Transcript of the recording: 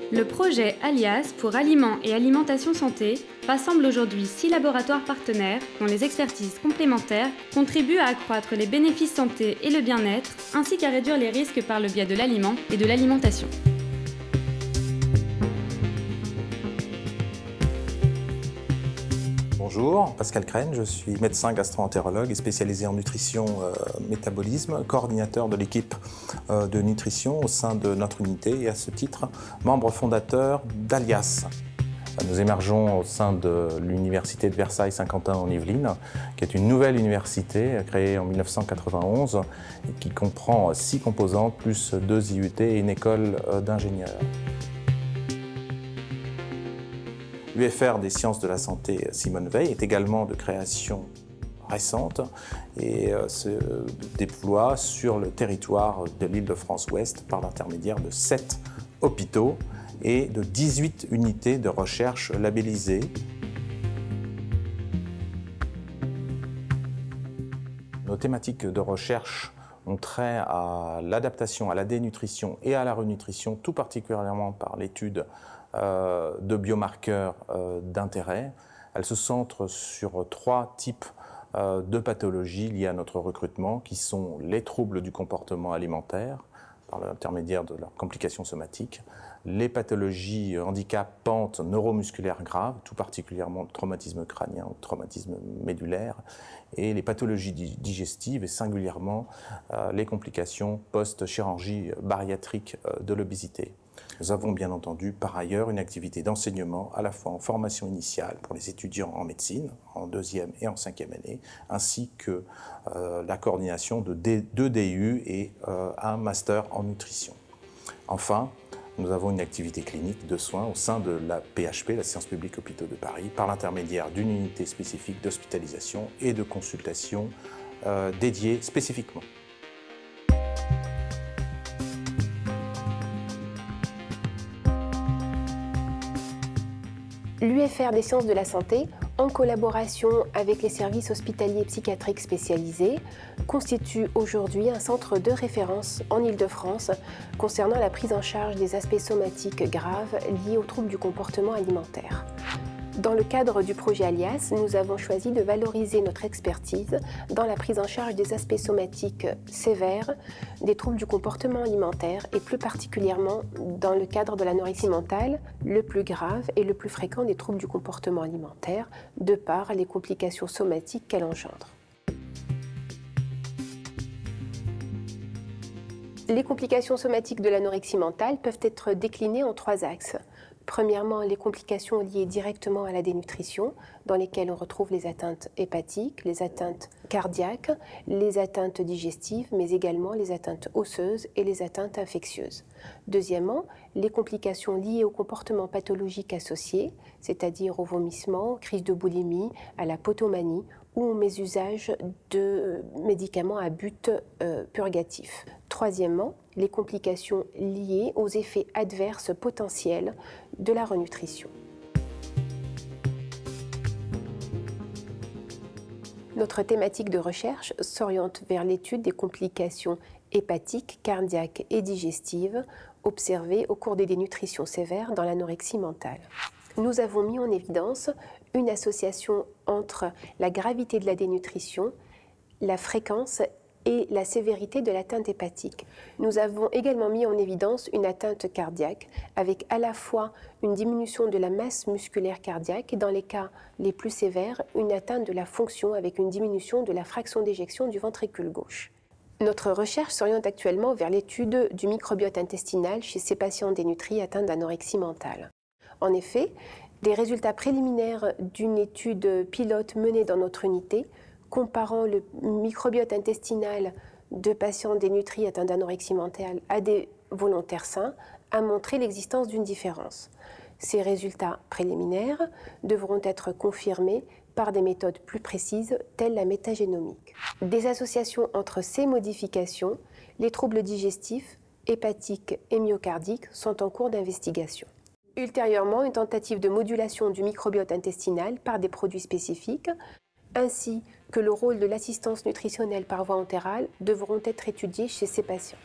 Le projet Alias pour Aliments et Alimentation Santé rassemble aujourd'hui 6 laboratoires partenaires dont les expertises complémentaires contribuent à accroître les bénéfices santé et le bien-être, ainsi qu'à réduire les risques par le biais de l'aliment et de l'alimentation. Bonjour, Pascal Crène, je suis médecin gastro-entérologue et spécialisé en nutrition métabolisme, coordinateur de l'équipe de nutrition au sein de notre unité et à ce titre, membre fondateur d'Alias. Nous émergeons au sein de l'université de Versailles-Saint-Quentin en Yvelines, qui est une nouvelle université créée en 1991 et qui comprend 6 composantes, plus 2 IUT et une école d'ingénieurs. L'UFR des sciences de la santé Simone Veil est également de création récente et se déploie sur le territoire de l'Île-de-France-Ouest par l'intermédiaire de 7 hôpitaux et de 18 unités de recherche labellisées. Nos thématiques de recherche ont trait à l'adaptation, à la dénutrition et à la renutrition, tout particulièrement par l'étude de biomarqueurs d'intérêt. Elle se centre sur 3 types de pathologies liées à notre recrutement, qui sont les troubles du comportement alimentaire, par l'intermédiaire de leurs complications somatiques, les pathologies handicapantes neuromusculaires graves, tout particulièrement le traumatisme crânien, le traumatisme médulaire, et les pathologies digestives, et singulièrement les complications post-chirurgie bariatrique de l'obésité. Nous avons bien entendu par ailleurs une activité d'enseignement à la fois en formation initiale pour les étudiants en médecine, en 2e et en 5e année, ainsi que la coordination de 2 DU et un master en nutrition. Enfin, nous avons une activité clinique de soins au sein de la PHP, la Sciences Publiques Hôpitaux de Paris, par l'intermédiaire d'une unité spécifique d'hospitalisation et de consultation dédiée spécifiquement. L'UFR des sciences de la santé, en collaboration avec les services hospitaliers psychiatriques spécialisés, constitue aujourd'hui un centre de référence en Île-de-France concernant la prise en charge des aspects somatiques graves liés aux troubles du comportement alimentaire. Dans le cadre du projet Alias, nous avons choisi de valoriser notre expertise dans la prise en charge des aspects somatiques sévères, des troubles du comportement alimentaire et plus particulièrement dans le cadre de l'anorexie mentale, le plus grave et le plus fréquent des troubles du comportement alimentaire, de par les complications somatiques qu'elle engendre. Les complications somatiques de l'anorexie mentale peuvent être déclinées en 3 axes. Premièrement, les complications liées directement à la dénutrition, dans lesquelles on retrouve les atteintes hépatiques, les atteintes cardiaques, les atteintes digestives, mais également les atteintes osseuses et les atteintes infectieuses. Deuxièmement, les complications liées au comportement pathologique associé, c'est-à-dire au vomissement, crise de boulimie, à la potomanie ou au mésusage de médicaments à but purgatif. Troisièmement, les complications liées aux effets adverses potentiels de la renutrition. Notre thématique de recherche s'oriente vers l'étude des complications hépatiques, cardiaques et digestives observées au cours des dénutritions sévères dans l'anorexie mentale. Nous avons mis en évidence une association entre la gravité de la dénutrition, la fréquence et la sévérité de l'atteinte hépatique. Nous avons également mis en évidence une atteinte cardiaque avec à la fois une diminution de la masse musculaire cardiaque et dans les cas les plus sévères, une atteinte de la fonction avec une diminution de la fraction d'éjection du ventricule gauche. Notre recherche s'oriente actuellement vers l'étude du microbiote intestinal chez ces patients dénutris atteints d'anorexie mentale. En effet, des résultats préliminaires d'une étude pilote menée dans notre unité comparant le microbiote intestinal de patients dénutris atteints d'anorexie mentale à des volontaires sains a montré l'existence d'une différence. Ces résultats préliminaires devront être confirmés par des méthodes plus précises telles la métagénomique. Des associations entre ces modifications, les troubles digestifs, hépatiques et myocardiques sont en cours d'investigation. Ultérieurement, une tentative de modulation du microbiote intestinal par des produits spécifiques ainsi que le rôle de l'assistance nutritionnelle par voie entérale devront être étudiés chez ces patients.